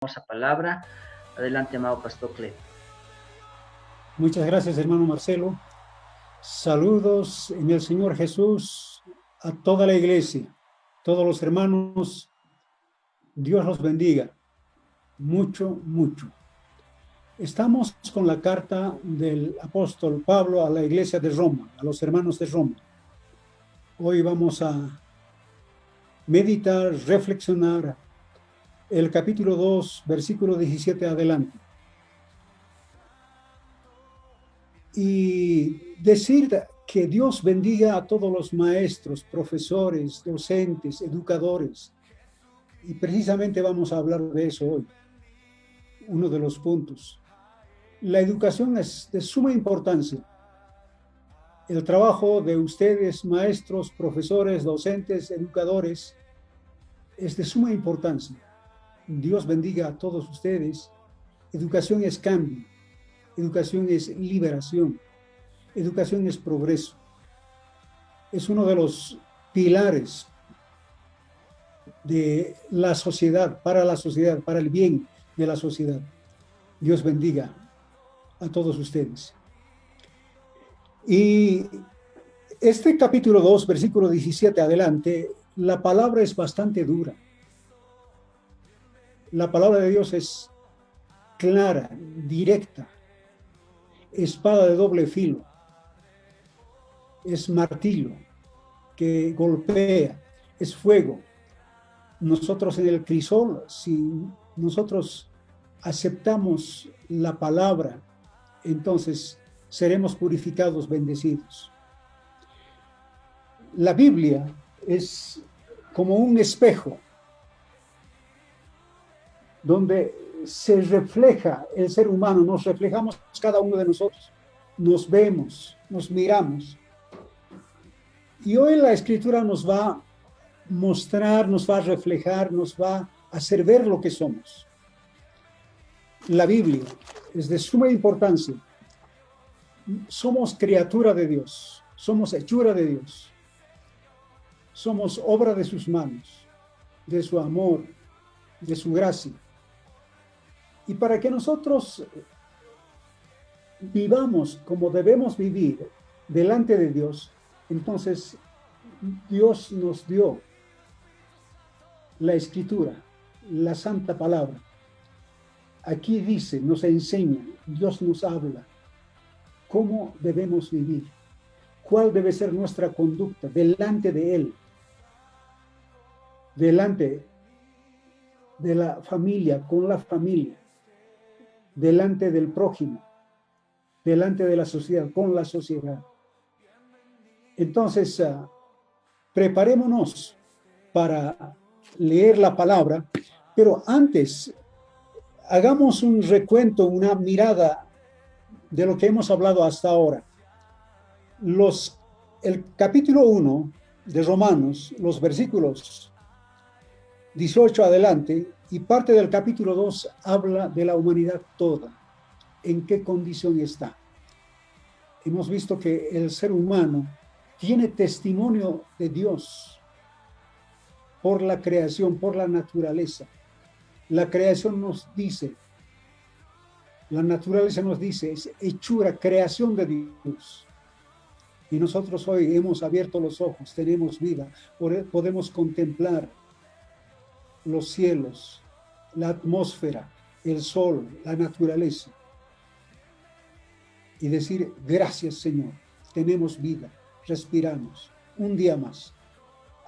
hermosa palabra. Adelante, amado Pastor Cle. Muchas gracias, hermano Marcelo. Saludos en el Señor Jesús a toda la iglesia, todos los hermanos. Dios los bendiga. Mucho, mucho. Estamos con la carta del apóstol Pablo a la iglesia de Roma, a los hermanos de Roma. Hoy vamos a meditar, reflexionar el capítulo 2, versículo 17 adelante. Y decir que Dios bendiga a todos los maestros, profesores, docentes, educadores. Y precisamente vamos a hablar de eso hoy, uno de los puntos. La educación es de suma importancia. El trabajo de ustedes, maestros, profesores, docentes, educadores, es de suma importancia. Dios bendiga a todos ustedes. Educación es cambio, educación es liberación, educación es progreso. Es uno de los pilares de la sociedad, para el bien de la sociedad. Dios bendiga a todos ustedes. Y este capítulo 2, versículo 17 adelante, la palabra es bastante dura. La palabra de Dios es clara, directa, espada de doble filo, es martillo que golpea, es fuego. Nosotros en el crisol, si nosotros aceptamos la palabra, entonces seremos purificados, bendecidos. La Biblia es como un espejo donde se refleja el ser humano, nos reflejamos cada uno de nosotros, nos vemos, nos miramos. Y hoy la Escritura nos va a mostrar, nos va a reflejar, nos va a hacer ver lo que somos. La Biblia es de suma importancia. Somos criatura de Dios, somos hechura de Dios, somos obra de sus manos, de su amor, de su gracia. Y para que nosotros vivamos como debemos vivir delante de Dios, entonces Dios nos dio la Escritura, la Santa Palabra. Aquí dice, nos enseña, Dios nos habla cómo debemos vivir, cuál debe ser nuestra conducta delante de Él, delante de la familia, con la familia, delante del prójimo, delante de la sociedad, con la sociedad. Entonces, preparémonos para leer la palabra, pero antes hagamos un recuento, una mirada de lo que hemos hablado hasta ahora. El capítulo 1 de Romanos, los versículos 18 adelante y parte del capítulo 2 habla de la humanidad toda, en qué condición está. Hemos visto que el ser humano tiene testimonio de Dios por la creación, por la naturaleza. La creación nos dice, la naturaleza nos dice, es hechura, creación de Dios. Y nosotros hoy hemos abierto los ojos, tenemos vida, podemos contemplar los cielos, la atmósfera, el sol, la naturaleza. Y decir, gracias Señor, tenemos vida, respiramos, un día más.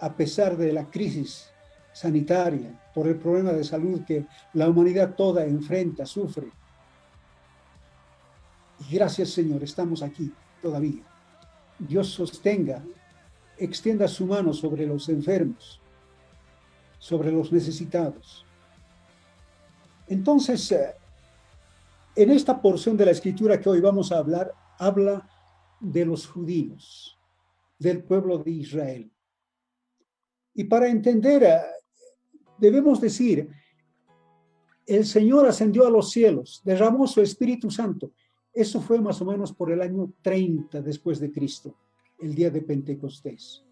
A pesar de la crisis sanitaria, por el problema de salud que la humanidad toda enfrenta, sufre. Y gracias Señor, estamos aquí todavía. Dios sostenga, extienda su mano sobre los enfermos, sobre los necesitados. Entonces, en esta porción de la Escritura que hoy vamos a hablar, habla de los judíos, del pueblo de Israel. Y para entender, debemos decir, el Señor ascendió a los cielos, derramó su Espíritu Santo. Eso fue más o menos por el año 30 después de Cristo, el día de Pentecostés.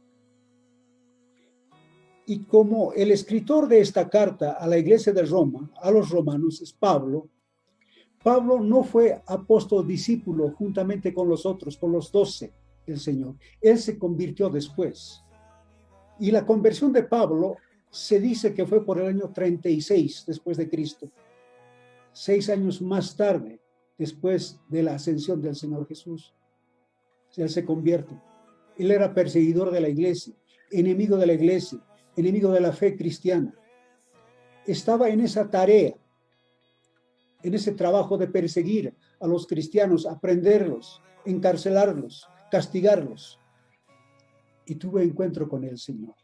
Y como el escritor de esta carta a la iglesia de Roma, a los romanos, es Pablo, Pablo no fue apóstol discípulo juntamente con los otros, con los 12 del Señor. Él se convirtió después. Y la conversión de Pablo se dice que fue por el año 36 después de Cristo, 6 años más tarde, después de la ascensión del Señor Jesús. Él se convierte. Él era perseguidor de la iglesia, enemigo de la iglesia, enemigo de la fe cristiana. Estaba en esa tarea, en ese trabajo de perseguir a los cristianos, aprenderlos, encarcelarlos, castigarlos. Y tuvo encuentro con el Señor.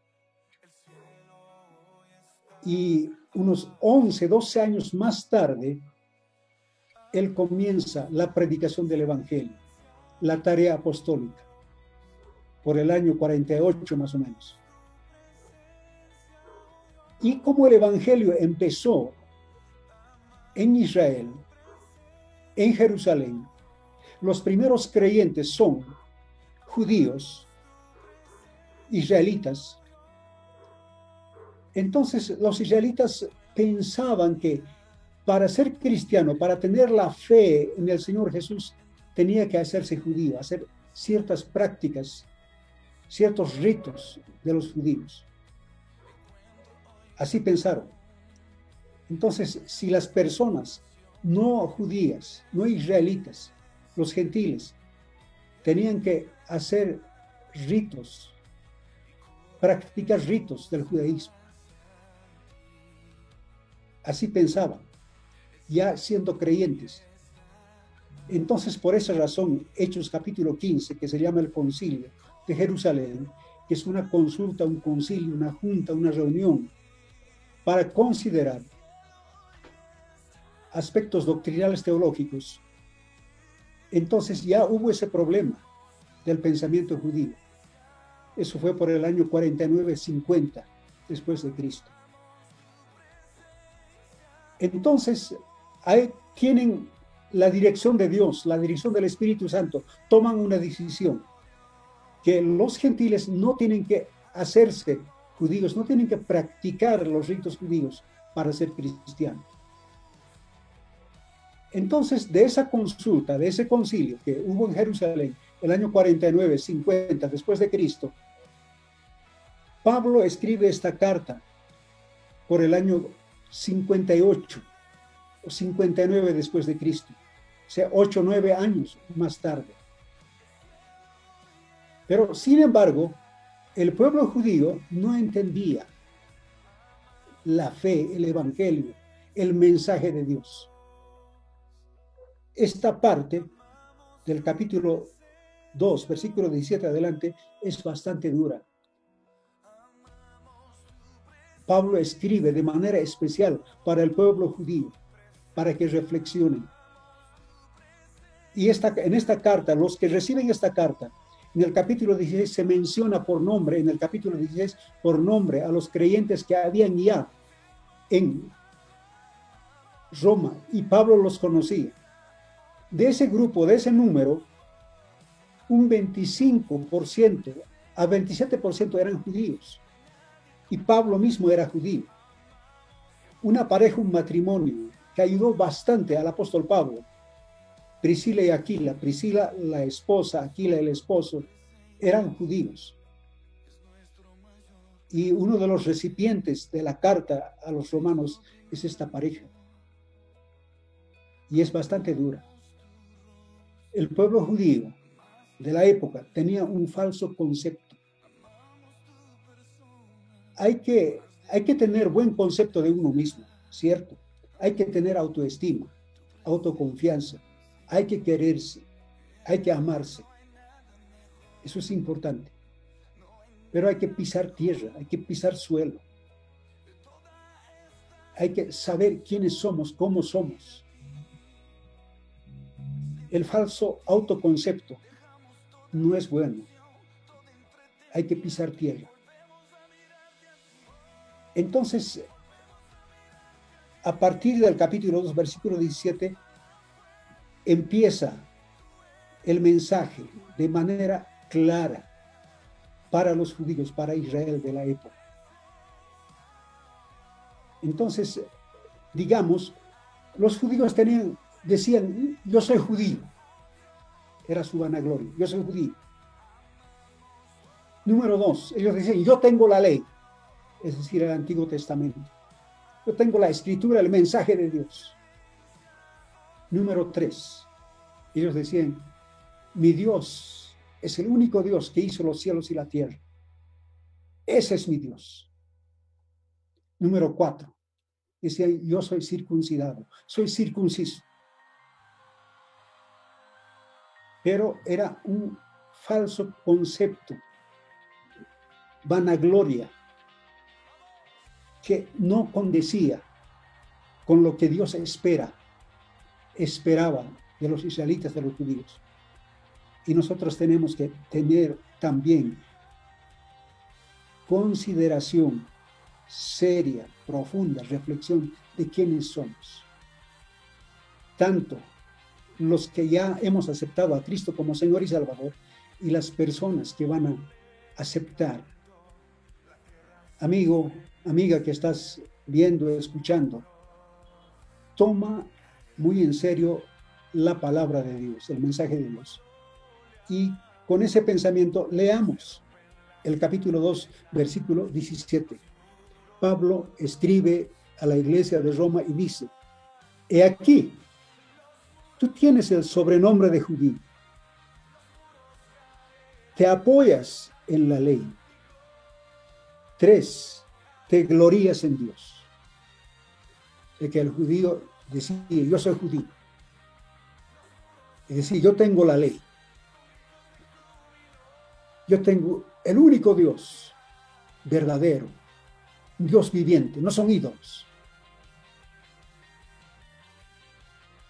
Y unos 11, 12 años más tarde, él comienza la predicación del Evangelio, la tarea apostólica, por el año 48 más o menos. Y como el Evangelio empezó en Israel, en Jerusalén, los primeros creyentes son judíos, israelitas. Entonces los israelitas pensaban que para ser cristiano, para tener la fe en el Señor Jesús, tenía que hacerse judío, hacer ciertas prácticas, ciertos ritos de los judíos. Así pensaron. Entonces, si las personas no judías, no israelitas, los gentiles, tenían que hacer ritos, practicar ritos del judaísmo. Así pensaban, ya siendo creyentes. Entonces, por esa razón, Hechos capítulo 15, que se llama el Concilio de Jerusalén, que es una consulta, un concilio, una junta, una reunión, para considerar aspectos doctrinales teológicos. Entonces ya hubo ese problema del pensamiento judío. Eso fue por el año 49-50 después de Cristo. Entonces, ahí tienen la dirección de Dios, la dirección del Espíritu Santo, toman una decisión, que los gentiles no tienen que hacerse judíos, no tienen que practicar los ritos judíos para ser cristianos. Entonces, de esa consulta, de ese concilio que hubo en Jerusalén, el año 49-50 después de Cristo, Pablo escribe esta carta por el año 58 o 59 después de Cristo, o sea, 8 o 9 años más tarde. Pero, sin embargo, el pueblo judío no entendía la fe, el evangelio, el mensaje de Dios. Esta parte del capítulo 2, versículo 17 adelante, es bastante dura. Pablo escribe de manera especial para el pueblo judío, para que reflexionen. Y en esta carta, los que reciben esta carta, en el capítulo 16 se menciona por nombre, en el capítulo 16 por nombre a los creyentes que habían ya en Roma, y Pablo los conocía. De ese grupo, de ese número, un 25% a 27% eran judíos. Y Pablo mismo era judío. Una pareja, un matrimonio, que ayudó bastante al apóstol Pablo, Priscila y Aquila, Priscila la esposa, Aquila el esposo, eran judíos. Y uno de los recipientes de la carta a los romanos es esta pareja. Y es bastante dura. El pueblo judío de la época tenía un falso concepto. Hay que tener buen concepto de uno mismo, ¿cierto? Hay que tener autoestima, autoconfianza, hay que quererse, hay que amarse. Eso es importante. Pero hay que pisar tierra, hay que pisar suelo. Hay que saber quiénes somos, cómo somos. El falso autoconcepto no es bueno. Hay que pisar tierra. Entonces, a partir del capítulo 2, versículo 17, empieza el mensaje de manera clara para los judíos, para Israel de la época. Entonces, digamos, los judíos decían, yo soy judío. Era su vanagloria, yo soy judío. Número 2, ellos decían, yo tengo la ley, es decir, el Antiguo Testamento. Yo tengo la escritura, el mensaje de Dios. Número 3, ellos decían, mi Dios es el único Dios que hizo los cielos y la tierra. Ese es mi Dios. Número 4, decían, yo soy circuncidado, soy circunciso. Pero era un falso concepto, vanagloria, que no condecía con lo que Dios esperaba de los israelitas, de los judíos. Y nosotros tenemos que tener también consideración seria, profunda, reflexión de quiénes somos. Tanto los que ya hemos aceptado a Cristo como Señor y Salvador, y las personas que van a aceptar. Amigo, amiga que estás viendo, escuchando, toma muy en serio la palabra de Dios, el mensaje de Dios. Y con ese pensamiento leamos el capítulo 2, versículo 17. Pablo escribe a la iglesia de Roma y dice, he aquí, tú tienes el sobrenombre de judío, te apoyas en la ley. 3, te glorías en Dios. De que el judío decía, yo soy judío. Es decir, yo tengo la ley. Yo tengo el único Dios verdadero, Dios viviente, no son ídolos.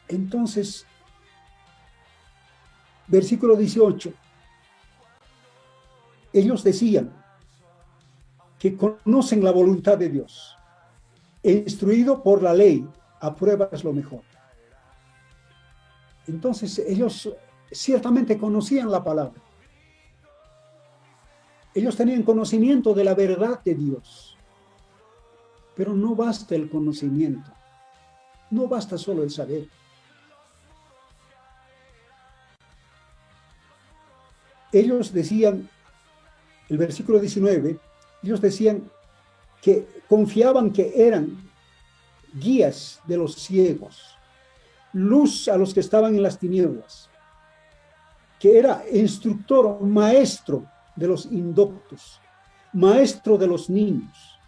Entonces, versículo 18, ellos decían que conocen la voluntad de Dios, e instruido por la ley, apruebas lo mejor. Entonces, ellos ciertamente conocían la palabra. Ellos tenían conocimiento de la verdad de Dios. Pero no basta el conocimiento. No basta solo el saber. Ellos decían, el versículo 19, ellos decían que confiaban que eran guías de los ciegos, luz a los que estaban en las tinieblas, que era instructor, maestro de los indoctos, maestro de los niños,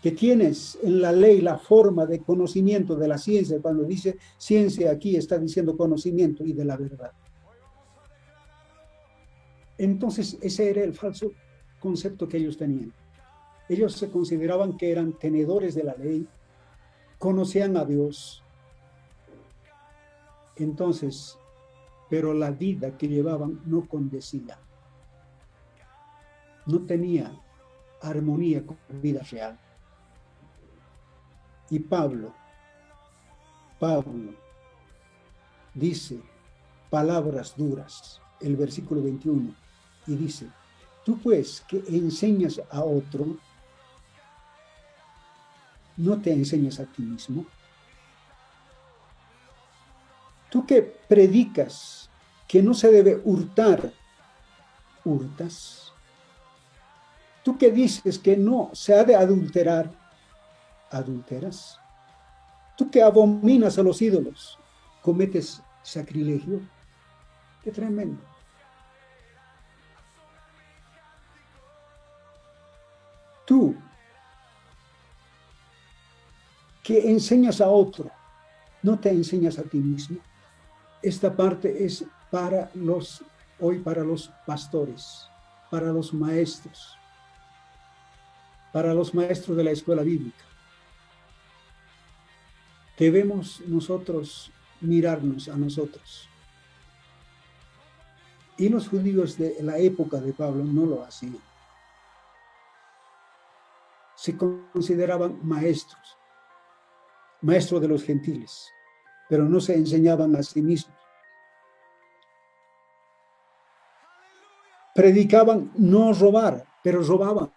que tienes en la ley la forma de conocimiento de la ciencia. Cuando dice ciencia, aquí está diciendo conocimiento y de la verdad. Entonces, ese era el falso concepto que ellos tenían. Ellos se consideraban que eran tenedores de la ley, conocían a Dios. Entonces, pero la vida que llevaban no condecía. No tenía armonía con la vida real. Y Pablo dice palabras duras, el versículo 21, y dice, tú pues que enseñas a otro, ¿no te enseñas a ti mismo? Tú que predicas que no se debe hurtar, ¿hurtas? Tú que dices que no se ha de adulterar, ¿adulteras? Tú que abominas a los ídolos, ¿cometes sacrilegio? ¡Qué tremendo! Tú que enseñas a otro, ¿no te enseñas a ti mismo? Esta parte es hoy para los pastores, para los maestros de la escuela bíblica. Debemos nosotros mirarnos a nosotros. Y los judíos de la época de Pablo no lo hacían. Se consideraban maestros de los gentiles, pero no se enseñaban a sí mismos. Predicaban no robar, pero robaban.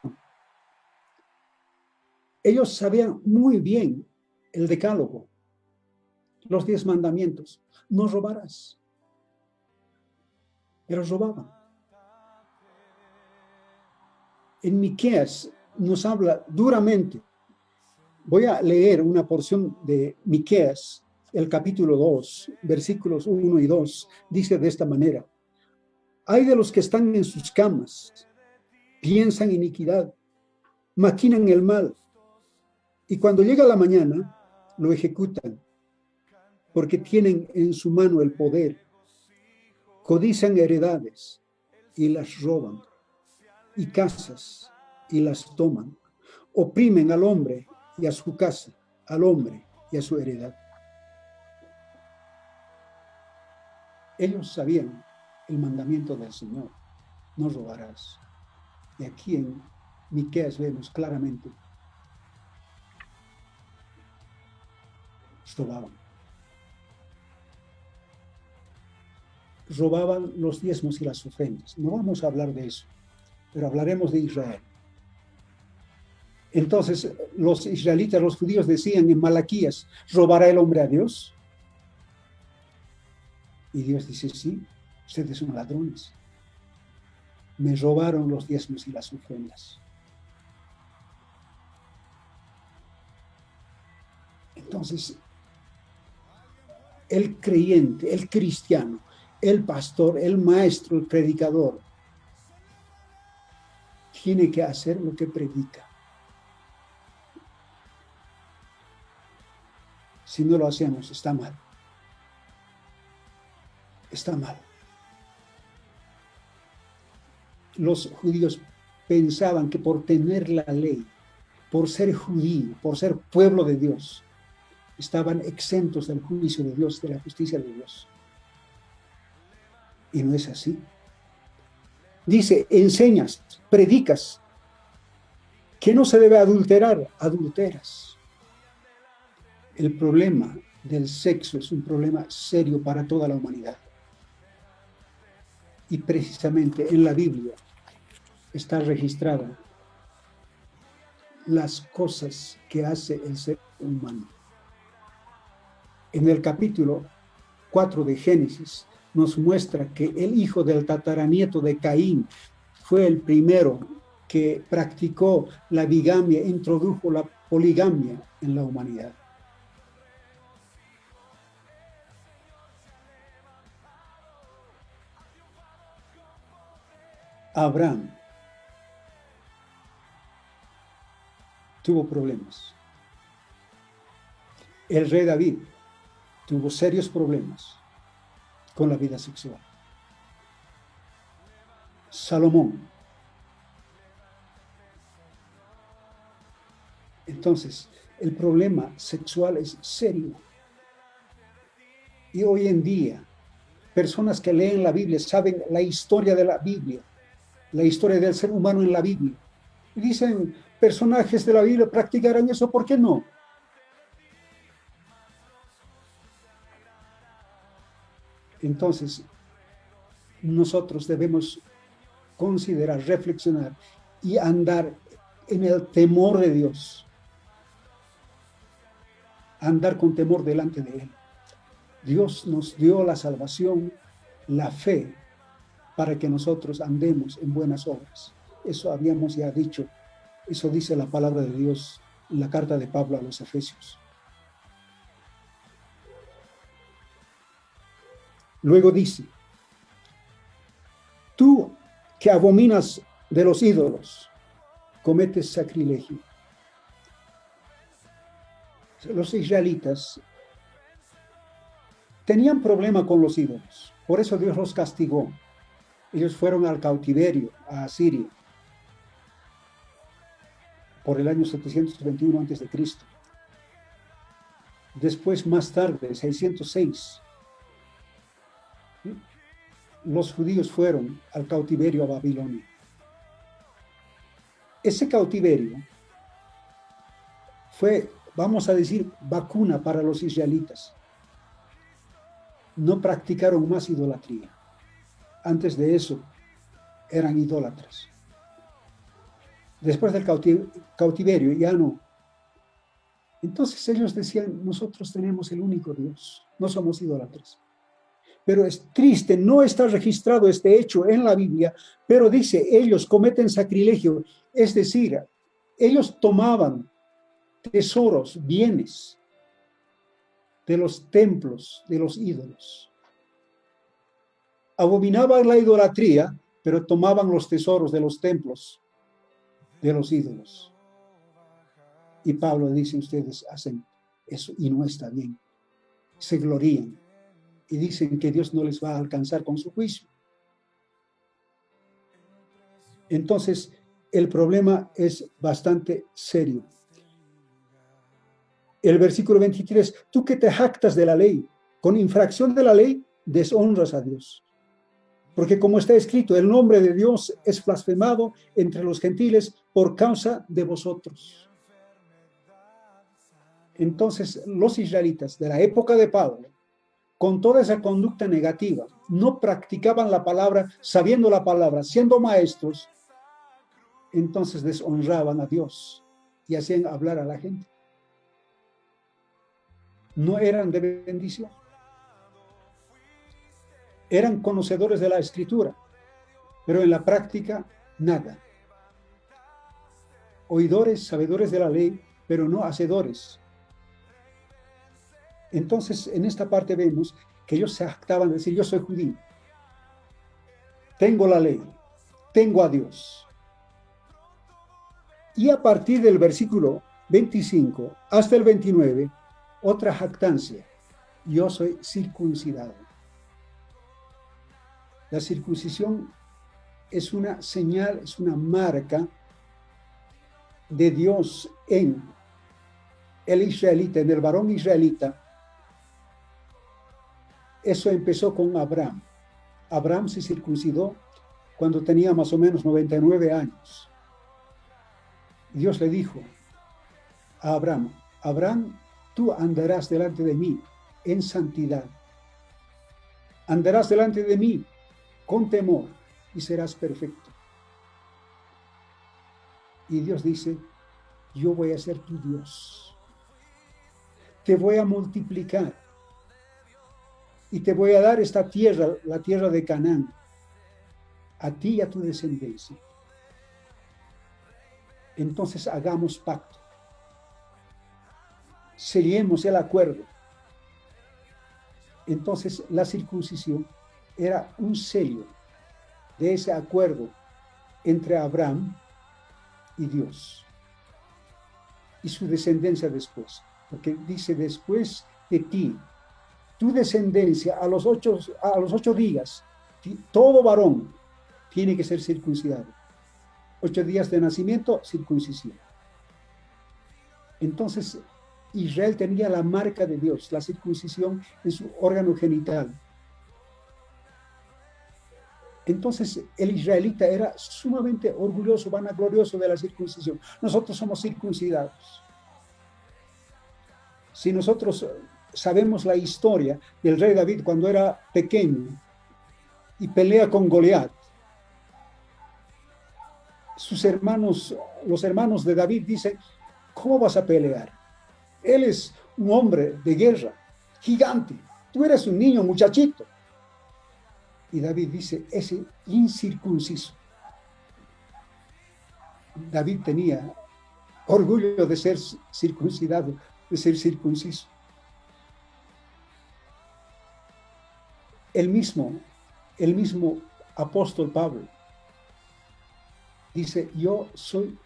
Ellos sabían muy bien el decálogo, los 10 mandamientos. No robarás. Pero robaban. En Miqueas nos habla duramente. Voy a leer una porción de Miqueas, el capítulo 2, versículos 1 y 2. Dice de esta manera: hay de los que están en sus camas, piensan iniquidad, maquinan el mal, y cuando llega la mañana, lo ejecutan, porque tienen en su mano el poder, codician heredades y las roban, y casas y las toman, oprimen al hombre y a su casa, al hombre y a su heredad. Ellos sabían el mandamiento del Señor: no robarás. Y aquí en Miqueas vemos claramente, robaban. Robaban los diezmos y las ofrendas. No vamos a hablar de eso, pero hablaremos de Israel. Entonces, los israelitas, los judíos decían en Malaquías: ¿robará el hombre a Dios? Y Dios dice: sí, ustedes son ladrones. Me robaron los diezmos y las ofrendas. Entonces, el creyente, el cristiano, el pastor, el maestro, el predicador, tiene que hacer lo que predica. Si no lo hacemos, está mal. Está mal. Los judíos pensaban que por tener la ley, por ser judío, por ser pueblo de Dios, estaban exentos del juicio de Dios, de la justicia de Dios. Y no es así. Dice: enseñas, predicas, que no se debe adulterar, adulteras. El problema del sexo es un problema serio para toda la humanidad. Y precisamente en la Biblia está registrada las cosas que hace el ser humano. En el capítulo 4 de Génesis nos muestra que el hijo del tataranieto de Caín fue el primero que practicó la bigamia, introdujo la poligamia en la humanidad. Abraham tuvo problemas. El rey David tuvo serios problemas con la vida sexual. Salomón. Entonces, el problema sexual es serio. Y hoy en día, personas que leen la Biblia saben la historia de la Biblia, la historia del ser humano en la Biblia. Y dicen: personajes de la Biblia practicarán eso, ¿por qué no? Entonces, nosotros debemos considerar, reflexionar y andar en el temor de Dios. Andar con temor delante de Él. Dios nos dio la salvación, la fe, para que nosotros andemos en buenas obras. Eso habíamos ya dicho. Eso dice la palabra de Dios en la carta de Pablo a los Efesios. Luego dice: tú que abominas de los ídolos, cometes sacrilegio. Los israelitas tenían problema con los ídolos, por eso Dios los castigó. Ellos fueron al cautiverio, a Asiria, por el año 721 a.C. Después, más tarde, 606, los judíos fueron al cautiverio a Babilonia. Ese cautiverio fue, vamos a decir, vacuna para los israelitas. No practicaron más idolatría. Antes de eso, eran idólatras. Después del cautiverio, ya no. Entonces ellos decían, nosotros tenemos el único Dios, no somos idólatras. Pero es triste, no está registrado este hecho en la Biblia, pero dice, ellos cometen sacrilegio, es decir, ellos tomaban tesoros, bienes de los templos, de los ídolos. Abominaban la idolatría, pero tomaban los tesoros de los templos, de los ídolos. Y Pablo dice, ustedes hacen eso y no está bien. Se glorían y dicen que Dios no les va a alcanzar con su juicio. Entonces, el problema es bastante serio. El versículo 23, tú que te jactas de la ley, con infracción de la ley, deshonras a Dios. Porque como está escrito, el nombre de Dios es blasfemado entre los gentiles por causa de vosotros. Entonces, los israelitas de la época de Pablo, con toda esa conducta negativa, no practicaban la palabra, sabiendo la palabra, siendo maestros, entonces deshonraban a Dios y hacían hablar a la gente. No eran de bendición. Eran conocedores de la Escritura, pero en la práctica, nada. Oidores, sabedores de la ley, pero no hacedores. Entonces, en esta parte vemos que ellos se jactaban de decir, yo soy judío, tengo la ley, tengo a Dios. Y a partir del versículo 25 hasta el 29, otra jactancia, yo soy circuncidado. La circuncisión es una señal, es una marca de Dios en el israelita, en el varón israelita. Eso empezó con Abraham. Abraham se circuncidó cuando tenía más o menos 99 años. Dios le dijo a Abraham, Abraham, tú andarás delante de mí en santidad. Andarás delante de mí con temor y serás perfecto. Y Dios dice, yo voy a ser tu Dios. Te voy a multiplicar. Y te voy a dar esta tierra, la tierra de Canaán, a ti y a tu descendencia. Entonces hagamos pacto. Sellemos el acuerdo. Entonces la circuncisión era un sello de ese acuerdo entre Abraham y Dios. Y su descendencia después. Porque dice, después de ti, tu descendencia a los 8 días, todo varón tiene que ser circuncidado. 8 días de nacimiento, circuncisión. Entonces, Israel tenía la marca de Dios, la circuncisión en su órgano genital. Entonces, el israelita era sumamente orgulloso, vanaglorioso de la circuncisión. Nosotros somos circuncidados. Si nosotros sabemos la historia del rey David cuando era pequeño y pelea con Goliat, sus hermanos, los hermanos de David dicen, ¿cómo vas a pelear? Él es un hombre de guerra, gigante. Tú eres un niño, muchachito. Y David dice, ese incircunciso. David tenía orgullo de ser circuncidado, de ser circunciso. El mismo apóstol Pablo dice, yo soy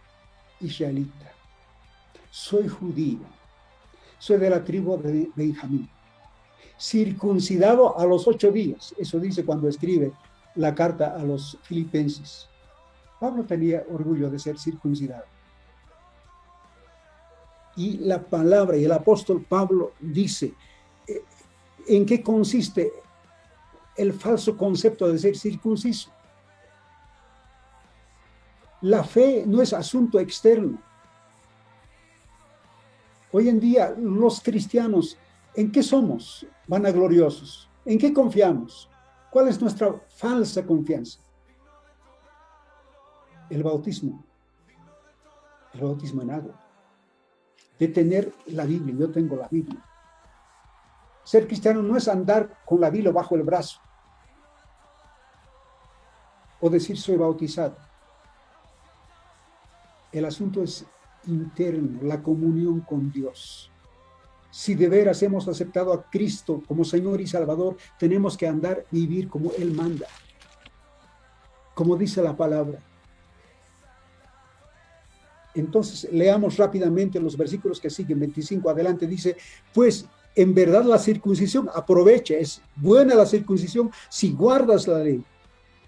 israelita, soy judío, soy de la tribu de Benjamín, circuncidado a los 8 días. Eso dice cuando escribe la carta a los filipenses. Pablo tenía orgullo de ser circuncidado. Y la palabra y el apóstol Pablo dice, ¿en qué consiste el falso concepto de ser circunciso? La fe no es asunto externo. Hoy en día los cristianos, ¿en qué somos vanagloriosos? ¿En qué confiamos? ¿Cuál es nuestra falsa confianza? El bautismo en agua. de tener la Biblia. Yo tengo la Biblia. Ser cristiano no es andar con la Biblia bajo el brazo o decir soy bautizado. El asunto es interno, la comunión con Dios. Si de veras hemos aceptado a Cristo como Señor y Salvador, tenemos que andar, vivir como Él manda, como dice la palabra. Entonces, leamos rápidamente los versículos que siguen, 25 adelante, dice, pues en verdad la circuncisión aprovecha, es buena la circuncisión si guardas la ley,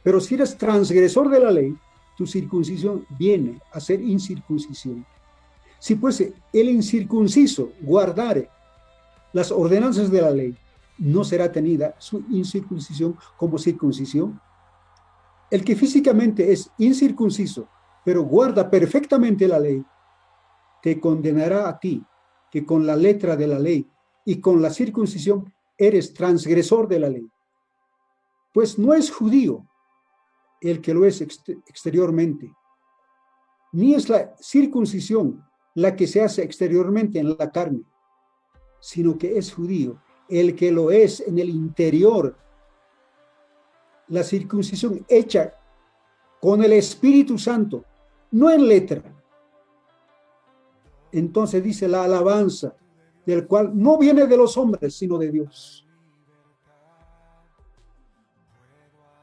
pero si eres transgresor de la ley, tu circuncisión viene a ser incircuncisión. Si pues el incircunciso guardare las ordenanzas de la ley, no será tenida su incircuncisión como circuncisión. El que físicamente es incircunciso, pero guarda perfectamente la ley, te condenará a ti, que con la letra de la ley y con la circuncisión eres transgresor de la ley. Pues no es judío el que lo es exteriormente, ni es la circuncisión la que se hace exteriormente en la carne, sino que es judío el que lo es en el interior. La circuncisión hecha con el Espíritu Santo, no en letra. Entonces dice la alabanza, del cual no viene de los hombres, sino de Dios.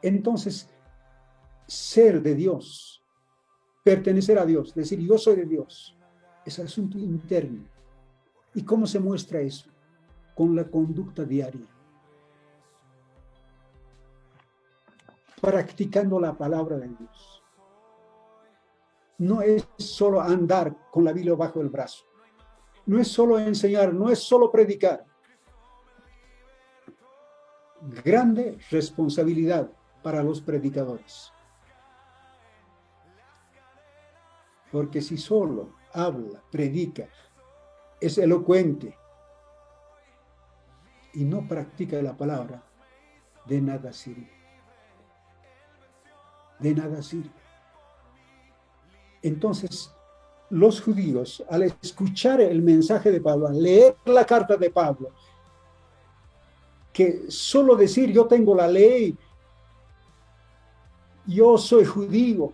Entonces, ser de Dios, pertenecer a Dios, decir yo soy de Dios, es asunto interno. ¿Y cómo se muestra eso? Con la conducta diaria. Practicando la palabra de Dios. No es solo andar con la Biblia bajo el brazo. No es solo enseñar, no es solo predicar. Grande responsabilidad para los predicadores. Porque si solo habla, predica, es elocuente y no practica la palabra, de nada sirve. De nada sirve. Entonces, los judíos, al escuchar el mensaje de Pablo, al leer la carta de Pablo, que solo decir yo tengo la ley, yo soy judío,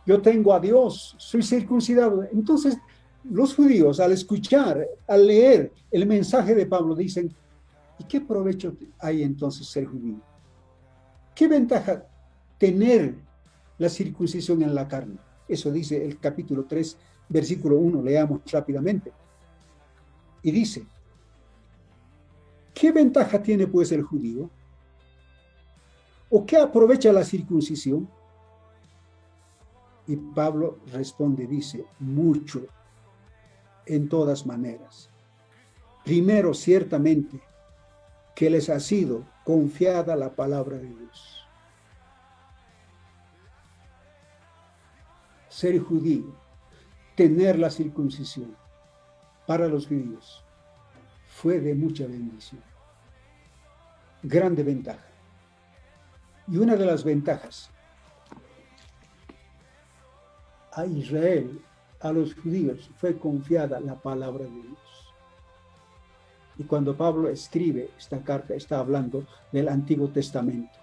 yo tengo a Dios, soy circuncidado. Entonces, los judíos, al escuchar, al leer el mensaje de Pablo, dicen, ¿y qué provecho hay entonces ser judío? ¿Qué ventaja tener la circuncisión en la carne? Eso dice el capítulo 3, versículo 1, leamos rápidamente. Y dice, ¿qué ventaja tiene pues el judío? ¿O qué aprovecha la circuncisión? Y Pablo responde, dice, mucho, en todas maneras. Primero, ciertamente, que les ha sido confiada la palabra de Dios. Ser judío, tener la circuncisión para los judíos fue de mucha bendición, grande ventaja. Y una de las ventajas a Israel, a los judíos, fue confiada la palabra de Dios. Y cuando Pablo escribe esta carta, está hablando del Antiguo Testamento.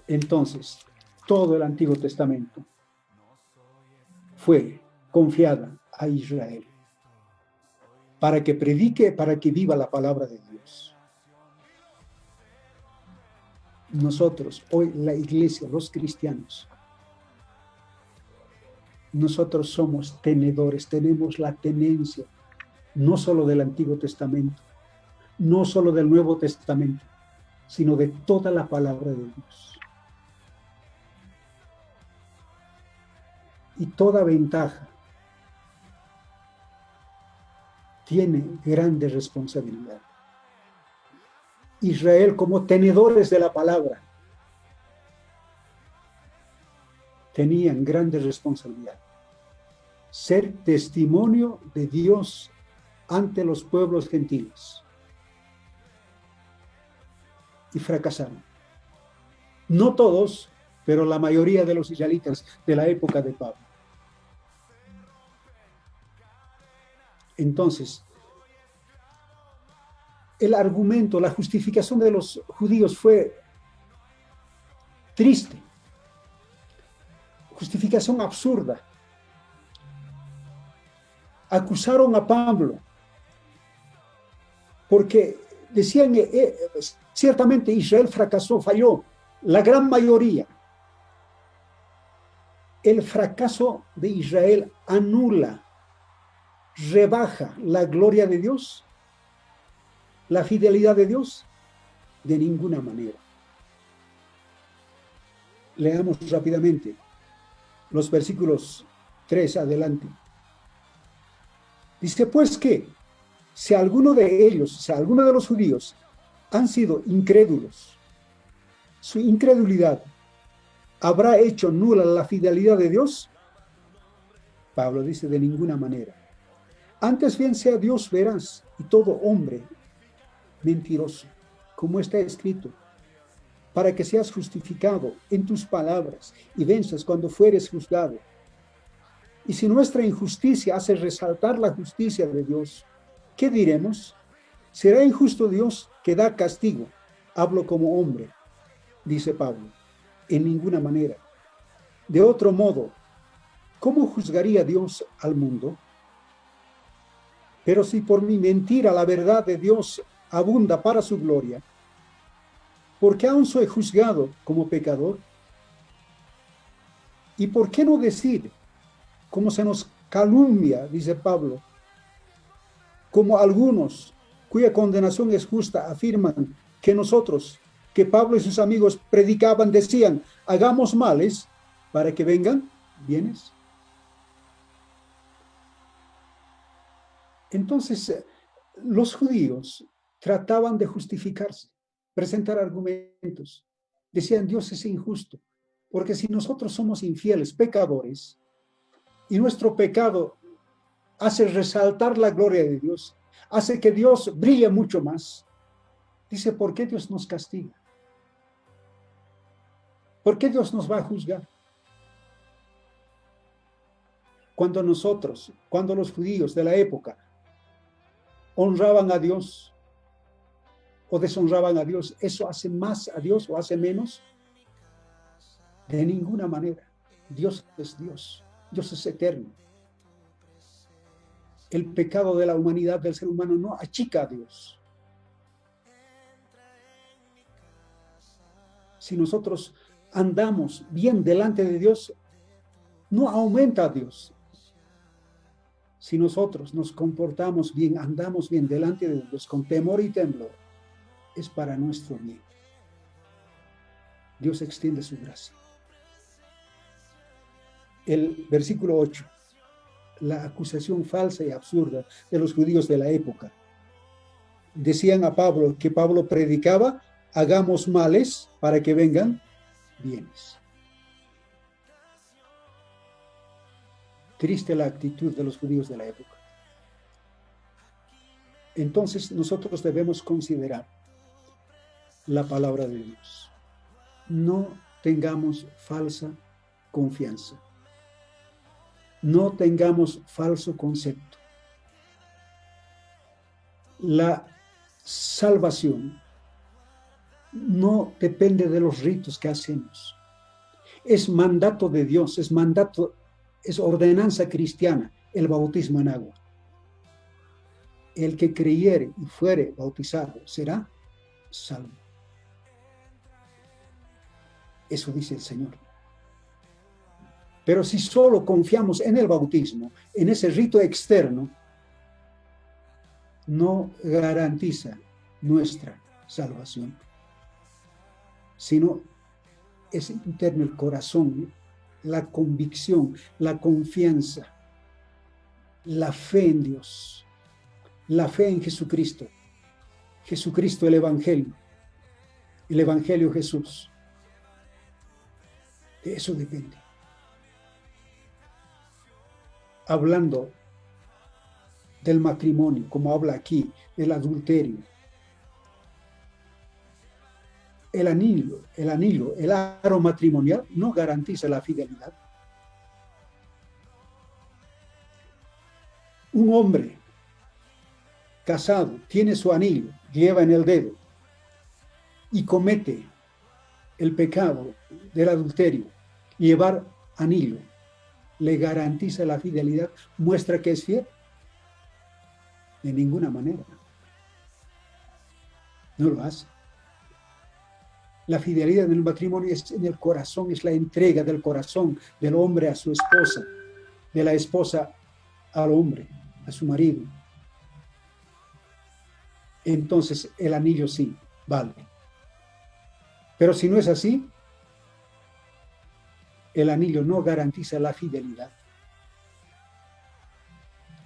Entonces, todo el Antiguo Testamento fue confiada a Israel para que predique, para que viva la palabra de Dios. Nosotros, hoy la iglesia, los cristianos, nosotros somos tenedores, tenemos la tenencia, no solo del Antiguo Testamento, no solo del Nuevo Testamento, sino de toda la palabra de Dios. Y toda ventaja tiene grande responsabilidad. Israel, como tenedores de la palabra, tenían grande responsabilidad. Ser testimonio de Dios ante los pueblos gentiles. Y fracasaron. No todos, pero la mayoría de los israelitas de la época de Pablo. Entonces, el argumento, la justificación de los judíos fue triste, justificación absurda. Acusaron a Pablo porque decían, ciertamente Israel fracasó, falló, la gran mayoría. El fracaso de Israel anula, rebaja la gloria de Dios, la fidelidad de Dios, de ninguna manera. Leamos rápidamente los versículos 3 adelante. Dice, pues que si alguno de ellos, si alguno de los judíos han sido incrédulos, su incredulidad habrá hecho nula la fidelidad de Dios. Pablo dice, de ninguna manera. Antes bien sea Dios veraz y todo hombre mentiroso, como está escrito, para que seas justificado en tus palabras y venzas cuando fueres juzgado. Y si nuestra injusticia hace resaltar la justicia de Dios, ¿qué diremos? ¿Será injusto Dios que da castigo? Hablo como hombre, dice Pablo, en ninguna manera. De otro modo, ¿cómo juzgaría Dios al mundo? Pero si por mi mentira la verdad de Dios abunda para su gloria, ¿por qué aún soy juzgado como pecador? ¿Y por qué no decir, como se nos calumnia, dice Pablo, como algunos cuya condenación es justa afirman que nosotros, que Pablo y sus amigos predicaban, decían, hagamos males para que vengan bienes? Entonces, los judíos trataban de justificarse, presentar argumentos. Decían, Dios es injusto, porque si nosotros somos infieles, pecadores, y nuestro pecado hace resaltar la gloria de Dios, hace que Dios brille mucho más, dice, ¿por qué Dios nos castiga? ¿Por qué Dios nos va a juzgar? Cuando los judíos de la época honraban a Dios o deshonraban a Dios, ¿eso hace más a Dios o hace menos? De ninguna manera. Dios es Dios. Dios es eterno. El pecado de la humanidad, del ser humano, no achica a Dios. Si nosotros andamos bien delante de Dios, no aumenta a Dios. Si nosotros nos comportamos bien, andamos bien delante de Dios con temor y temblor, es para nuestro bien. Dios extiende su gracia. El versículo 8, la acusación falsa y absurda de los judíos de la época. Decían a Pablo que Pablo predicaba, hagamos males para que vengan bienes. Triste la actitud de los judíos de la época. Entonces nosotros debemos considerar la palabra de Dios. No tengamos falsa confianza. No tengamos falso concepto. La salvación no depende de los ritos que hacemos. Es mandato de Dios, es ordenanza cristiana, el bautismo en agua. El que creyere y fuere bautizado será salvo. Eso dice el Señor. Pero si solo confiamos en el bautismo, en ese rito externo, no garantiza nuestra salvación, sino es interno el corazón, la convicción, la confianza, la fe en Dios, la fe en Jesucristo, Jesucristo el Evangelio Jesús. De eso depende. Hablando del matrimonio, como habla aquí, del adulterio. el aro matrimonial no garantiza la fidelidad. Un hombre casado tiene su anillo, lleva en el dedo y comete el pecado del adulterio. Llevar anillo le garantiza la fidelidad, muestra que es fiel. De ninguna manera. No lo hace. La fidelidad en el matrimonio es en el corazón, es la entrega del corazón del hombre a su esposa, de la esposa al hombre, a su marido. Entonces el anillo sí vale. Pero si no es así, el anillo no garantiza la fidelidad.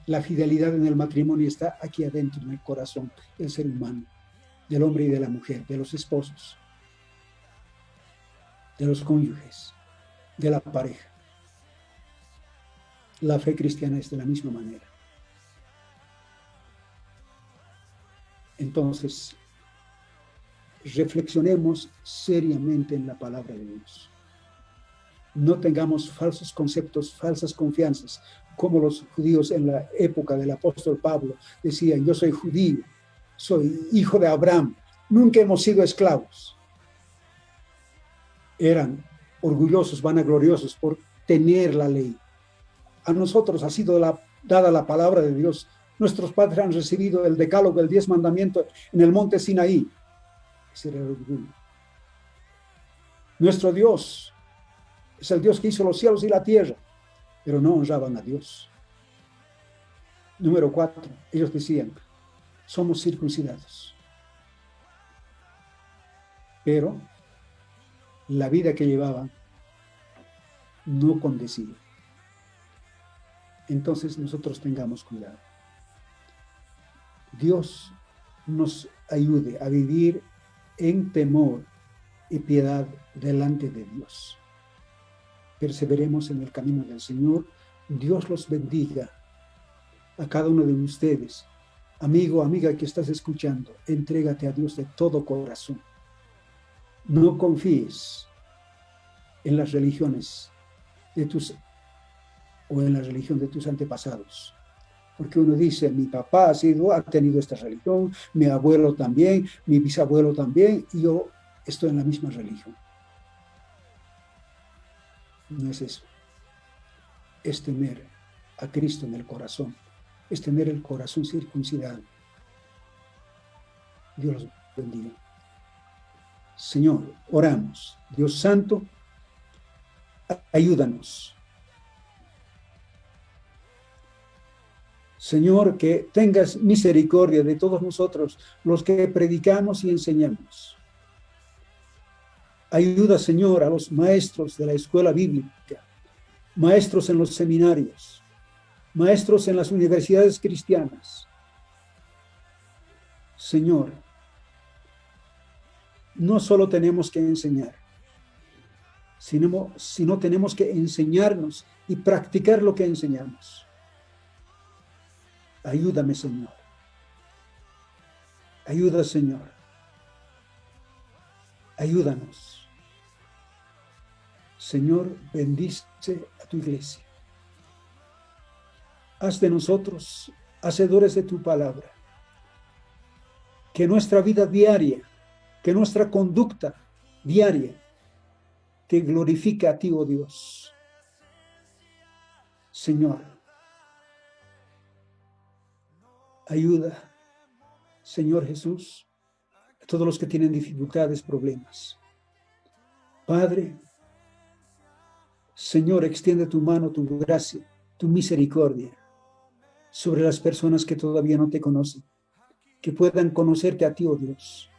La fidelidad en el matrimonio está aquí adentro, en el corazón del ser humano, del hombre y de la mujer, de los esposos, de los cónyuges, de la pareja. La fe cristiana es de la misma manera. Entonces, reflexionemos seriamente en la palabra de Dios. No tengamos falsos conceptos, falsas confianzas, como los judíos en la época del apóstol Pablo decían: yo soy judío, soy hijo de Abraham, nunca hemos sido esclavos. Eran orgullosos, vanagloriosos por tener la ley. A nosotros ha sido dada la palabra de Dios. Nuestros padres han recibido el decálogo, el 10 mandamientos en el monte Sinaí. Ese era el orgullo. Nuestro Dios es el Dios que hizo los cielos y la tierra, pero no honraban a Dios. Número 4, ellos decían: somos circuncidados. Pero la vida que llevaban no condecía. Entonces nosotros tengamos cuidado. Dios nos ayude a vivir en temor y piedad delante de Dios. Perseveremos en el camino del Señor. Dios los bendiga a cada uno de ustedes. Amigo, amiga que estás escuchando, entrégate a Dios de todo corazón. No confíes en las religiones o en la religión de tus antepasados. Porque uno dice: mi papá ha tenido esta religión, mi abuelo también, mi bisabuelo también, y yo estoy en la misma religión. No es eso. Es tener a Cristo en el corazón, es tener el corazón circuncidado. Dios los bendiga. Señor, oramos. Dios Santo, ayúdanos. Señor, que tengas misericordia de todos nosotros, los que predicamos y enseñamos. Ayuda, Señor, a los maestros de la escuela bíblica, maestros en los seminarios, maestros en las universidades cristianas. Señor, no solo tenemos que enseñar, sino tenemos que enseñarnos y practicar lo que enseñamos. Ayúdame, Señor. Ayuda, Señor. Ayúdanos. Señor, bendice a tu iglesia. Haz de nosotros hacedores de tu palabra. Que nuestra vida diaria, que nuestra conducta diaria te glorifique a ti, oh Dios. Señor, ayuda, Señor Jesús, a todos los que tienen dificultades, problemas. Padre, Señor, extiende tu mano, tu gracia, tu misericordia sobre las personas que todavía no te conocen, que puedan conocerte a ti, oh Dios,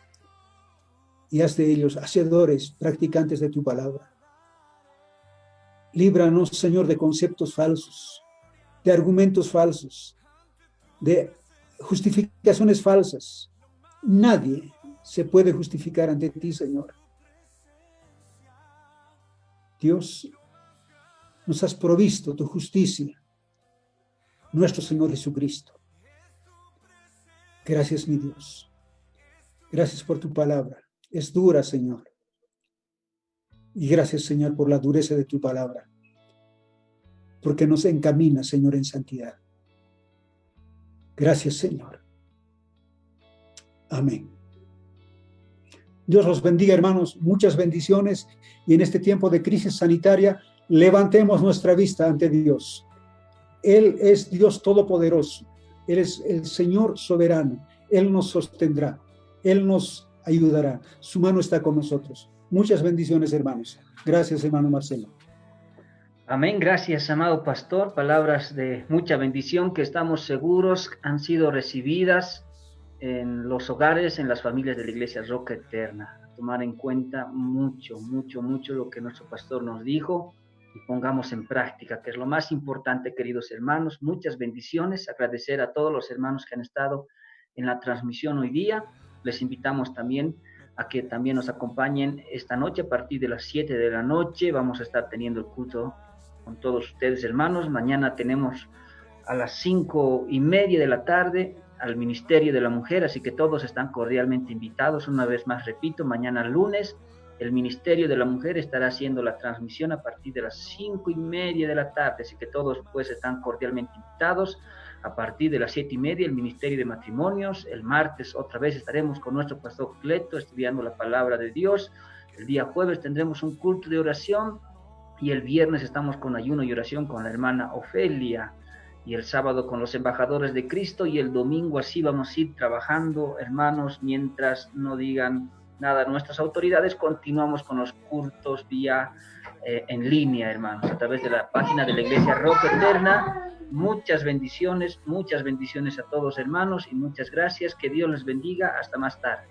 y haz de ellos hacedores, practicantes de tu palabra. Líbranos, Señor, de conceptos falsos, de argumentos falsos, de justificaciones falsas. Nadie se puede justificar ante ti, Señor. Dios, nos has provisto tu justicia, nuestro Señor Jesucristo. Gracias, mi Dios. Gracias por tu palabra. es dura, Señor. Y gracias, Señor, por la dureza de tu palabra, porque nos encamina, Señor, en santidad. Gracias, Señor. Amén. Dios los bendiga, hermanos. Muchas bendiciones. Y en este tiempo de crisis sanitaria, levantemos nuestra vista ante Dios. Él es Dios todopoderoso. Él es el Señor soberano. Él nos sostendrá. Él nos ayudará. Su mano está con nosotros. Muchas bendiciones, hermanos. Gracias, hermano Marcelo. Amén, gracias, amado pastor. Palabras de mucha bendición que estamos seguros han sido recibidas en los hogares, en las familias de la Iglesia Roca Eterna. Tomar en cuenta mucho lo que nuestro pastor nos dijo y pongamos en práctica, que es lo más importante, queridos hermanos. Muchas bendiciones. Agradecer a todos los hermanos que han estado en la transmisión hoy día. Les invitamos también a que también nos acompañen esta noche a partir de las 7 de la noche. Vamos a estar teniendo el culto con todos ustedes, hermanos. Mañana tenemos a las 5:30 de la tarde al Ministerio de la Mujer, así que todos están cordialmente invitados. Una vez más repito, mañana lunes el Ministerio de la Mujer estará haciendo la transmisión a partir de las 5:30 de la tarde, así que todos pues están cordialmente invitados. A partir de las 7:30 el Ministerio de Matrimonios. El martes otra vez estaremos con nuestro pastor Cleto estudiando la palabra de Dios. El día jueves tendremos un culto de oración y el viernes estamos con ayuno y oración con la hermana Ofelia, y el sábado con los embajadores de Cristo, y el domingo así vamos a ir trabajando, hermanos, mientras no digan nada nuestras autoridades. Continuamos con los cultos vía en línea, hermanos, a través de la página de la Iglesia Roca Eterna. Muchas bendiciones a todos, hermanos, y muchas gracias. Que Dios les bendiga. Hasta más tarde.